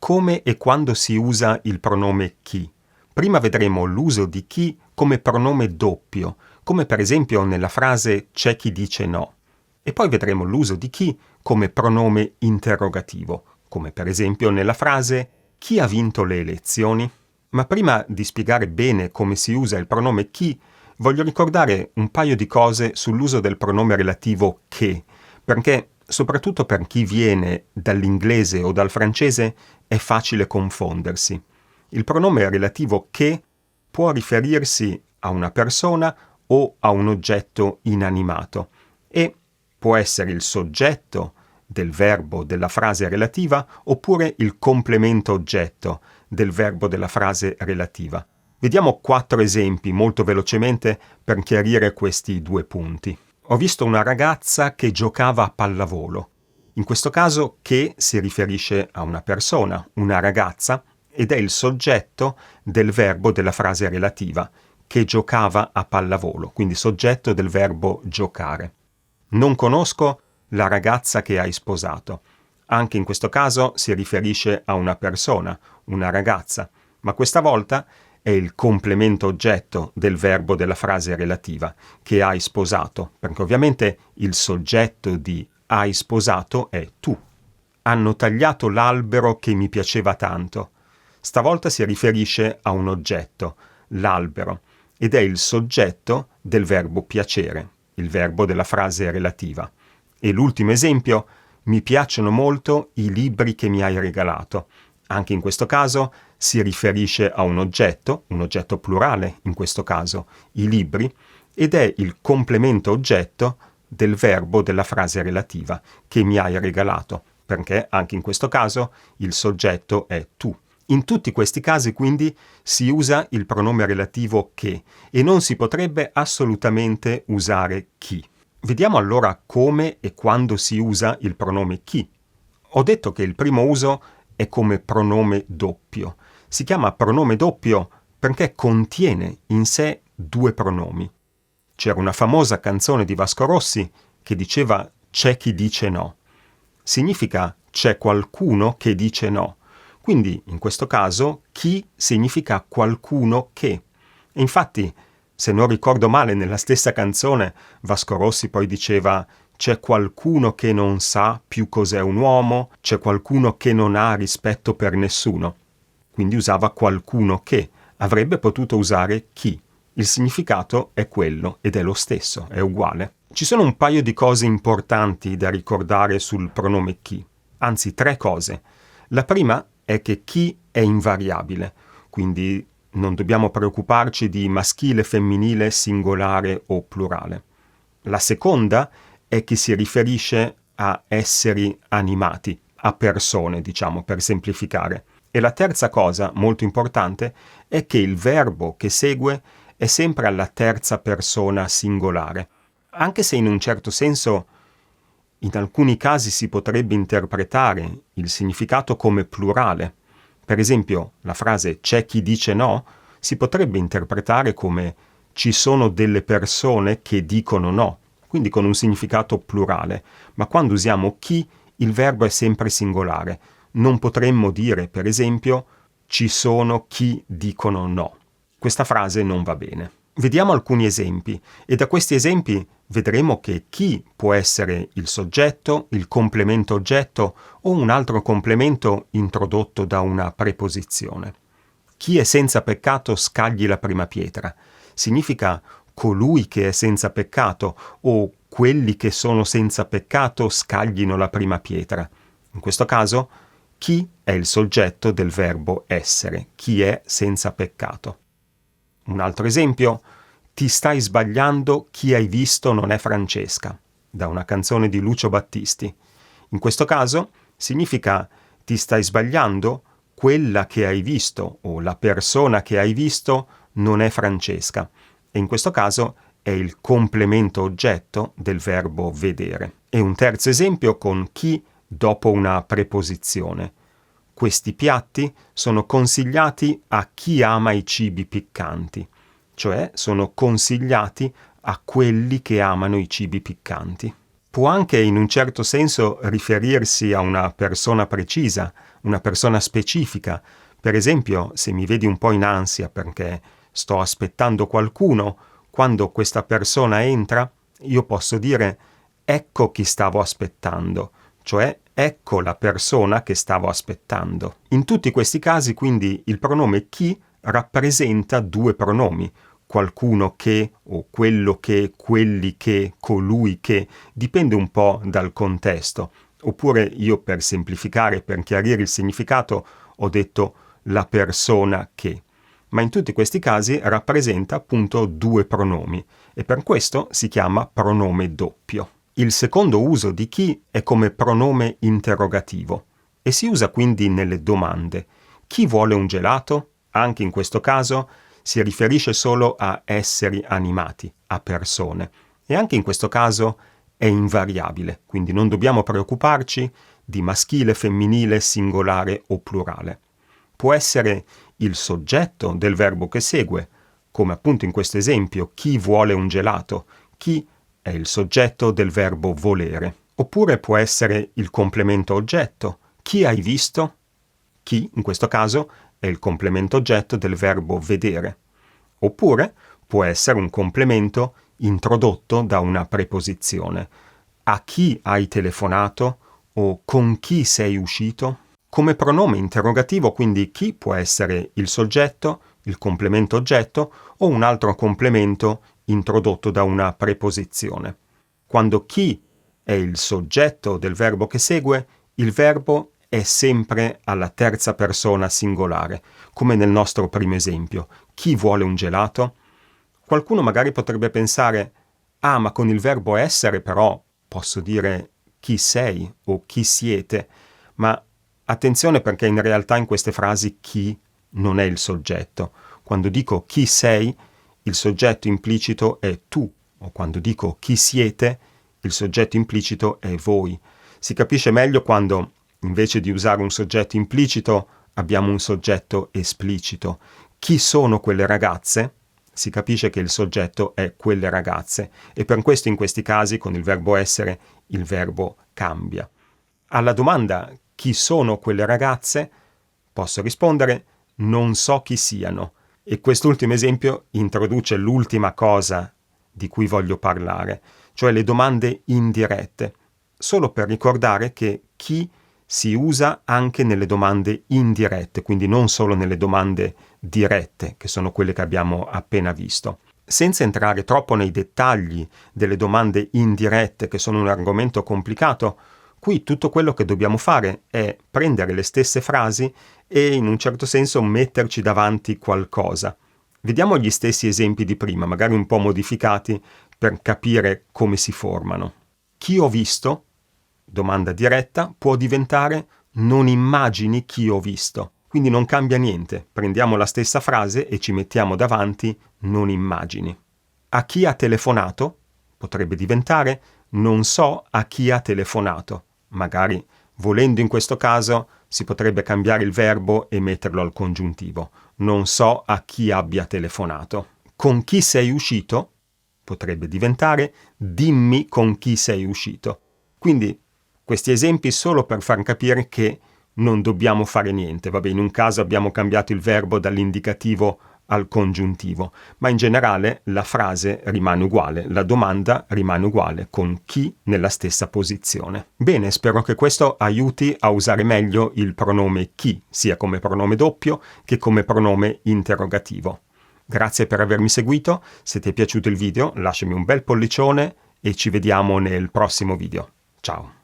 come e quando si usa il pronome chi. Prima vedremo l'uso di chi come pronome doppio, come per esempio nella frase c'è chi dice no. E poi vedremo l'uso di chi come pronome interrogativo, come per esempio nella frase chi ha vinto le elezioni? Ma prima di spiegare bene come si usa il pronome chi, voglio ricordare un paio di cose sull'uso del pronome relativo che, perché soprattutto per chi viene dall'inglese o dal francese è facile confondersi. Il pronome relativo che può riferirsi a una persona o a un oggetto inanimato e può essere il soggetto del verbo della frase relativa oppure il complemento oggetto del verbo della frase relativa. Vediamo 4 esempi molto velocemente per chiarire questi 2 punti. Ho visto una ragazza che giocava a pallavolo. In questo caso che si riferisce a una persona, una ragazza, ed è il soggetto del verbo della frase relativa, che giocava a pallavolo, quindi soggetto del verbo giocare. Non conosco la ragazza che hai sposato. Anche in questo caso si riferisce a una persona, una ragazza, ma questa volta è il complemento oggetto del verbo della frase relativa, che hai sposato, perché ovviamente il soggetto di hai sposato è tu. Hanno tagliato l'albero che mi piaceva tanto. Stavolta si riferisce a un oggetto, l'albero, ed è il soggetto del verbo piacere, il verbo della frase relativa. E l'ultimo esempio, mi piacciono molto i libri che mi hai regalato. Anche in questo caso si riferisce a un oggetto plurale in questo caso, i libri, ed è il complemento oggetto del verbo della frase relativa, che mi hai regalato, perché anche in questo caso il soggetto è tu. In tutti questi casi quindi si usa il pronome relativo che e non si potrebbe assolutamente usare chi. Vediamo allora come e quando si usa il pronome chi. Ho detto che il primo uso è come pronome doppio. Si chiama pronome doppio perché contiene in sé 2 pronomi. C'era una famosa canzone di Vasco Rossi che diceva c'è chi dice no. Significa c'è qualcuno che dice no. Quindi, in questo caso, chi significa qualcuno che. E infatti, se non ricordo male, nella stessa canzone Vasco Rossi poi diceva c'è qualcuno che non sa più cos'è un uomo, c'è qualcuno che non ha rispetto per nessuno. Quindi usava qualcuno che. Avrebbe potuto usare chi. Il significato è quello ed è lo stesso, è uguale. Ci sono un paio di cose importanti da ricordare sul pronome chi. Anzi, 3 cose. La prima è che chi è invariabile, quindi non dobbiamo preoccuparci di maschile, femminile, singolare o plurale. La seconda è che si riferisce a esseri animati, a persone, diciamo, per semplificare. E la terza cosa, molto importante, è che il verbo che segue è sempre alla terza persona singolare, anche se in un certo senso in alcuni casi si potrebbe interpretare il significato come plurale. Per esempio, la frase c'è chi dice no si potrebbe interpretare come ci sono delle persone che dicono no, quindi con un significato plurale, ma quando usiamo chi il verbo è sempre singolare. Non potremmo dire, per esempio, ci sono chi dicono no. Questa frase non va bene. Vediamo alcuni esempi e da questi esempi vedremo che chi può essere il soggetto, il complemento oggetto o un altro complemento introdotto da una preposizione. Chi è senza peccato scagli la prima pietra. Significa colui che è senza peccato o quelli che sono senza peccato scaglino la prima pietra. In questo caso, chi è il soggetto del verbo essere, chi è senza peccato. Un altro esempio, ti stai sbagliando, chi hai visto non è Francesca, da una canzone di Lucio Battisti. In questo caso significa ti stai sbagliando, quella che hai visto o la persona che hai visto non è Francesca. E in questo caso è il complemento oggetto del verbo vedere. E un terzo esempio con chi dopo una preposizione. Questi piatti sono consigliati a chi ama i cibi piccanti, cioè sono consigliati a quelli che amano i cibi piccanti. Può anche in un certo senso riferirsi a una persona precisa, una persona specifica. Per esempio, se mi vedi un po' in ansia perché sto aspettando qualcuno, quando questa persona entra, io posso dire ecco chi stavo aspettando, cioè ecco la persona che stavo aspettando. In tutti questi casi, quindi, il pronome chi rappresenta due pronomi, qualcuno che, o quello che, quelli che, colui che, dipende un po' dal contesto. Oppure io, per semplificare, per chiarire il significato, ho detto la persona che. Ma in tutti questi casi rappresenta appunto due pronomi e per questo si chiama pronome doppio. Il secondo uso di chi è come pronome interrogativo e si usa quindi nelle domande. Chi vuole un gelato? Anche in questo caso si riferisce solo a esseri animati, a persone. E anche in questo caso è invariabile, quindi non dobbiamo preoccuparci di maschile, femminile, singolare o plurale. Può essere il soggetto del verbo che segue, come appunto in questo esempio, chi vuole un gelato, chi è il soggetto del verbo volere. Oppure può essere il complemento oggetto, chi hai visto? Chi, in questo caso, è il complemento oggetto del verbo vedere. Oppure può essere un complemento introdotto da una preposizione. A chi hai telefonato o con chi sei uscito? Come pronome interrogativo, quindi chi può essere il soggetto, il complemento oggetto o un altro complemento introdotto da una preposizione. Quando chi è il soggetto del verbo che segue, il verbo è sempre alla terza persona singolare, come nel nostro primo esempio. Chi vuole un gelato? Qualcuno magari potrebbe pensare, ma con il verbo essere però posso dire chi sei o chi siete, ma attenzione perché in realtà in queste frasi chi non è il soggetto. Quando dico chi sei, il soggetto implicito è tu, o quando dico chi siete, il soggetto implicito è voi. Si capisce meglio quando, invece di usare un soggetto implicito, abbiamo un soggetto esplicito. Chi sono quelle ragazze? Si capisce che il soggetto è quelle ragazze e per questo in questi casi con il verbo essere il verbo cambia. Alla domanda chi sono quelle ragazze? Posso rispondere non so chi siano e quest'ultimo esempio introduce l'ultima cosa di cui voglio parlare, cioè le domande indirette, solo per ricordare che chi si usa anche nelle domande indirette, quindi non solo nelle domande dirette, che sono quelle che abbiamo appena visto. Senza entrare troppo nei dettagli delle domande indirette, che sono un argomento complicato, qui tutto quello che dobbiamo fare è prendere le stesse frasi e in un certo senso metterci davanti qualcosa. Vediamo gli stessi esempi di prima, magari un po' modificati, per capire come si formano. Chi ho visto? Domanda diretta può diventare non immagini chi ho visto. Quindi non cambia niente. Prendiamo la stessa frase e ci mettiamo davanti non immagini. A chi ha telefonato? Potrebbe diventare non so a chi ha telefonato. Magari, volendo in questo caso, si potrebbe cambiare il verbo e metterlo al congiuntivo. Non so a chi abbia telefonato. Con chi sei uscito? Potrebbe diventare dimmi con chi sei uscito. Quindi questi esempi solo per far capire che non dobbiamo fare niente. Vabbè, in un caso abbiamo cambiato il verbo dall'indicativo al congiuntivo, ma in generale la frase rimane uguale, la domanda rimane uguale, con chi nella stessa posizione. Bene, spero che questo aiuti a usare meglio il pronome chi, sia come pronome doppio che come pronome interrogativo. Grazie per avermi seguito, se ti è piaciuto il video lasciami un bel pollicione e ci vediamo nel prossimo video. Ciao!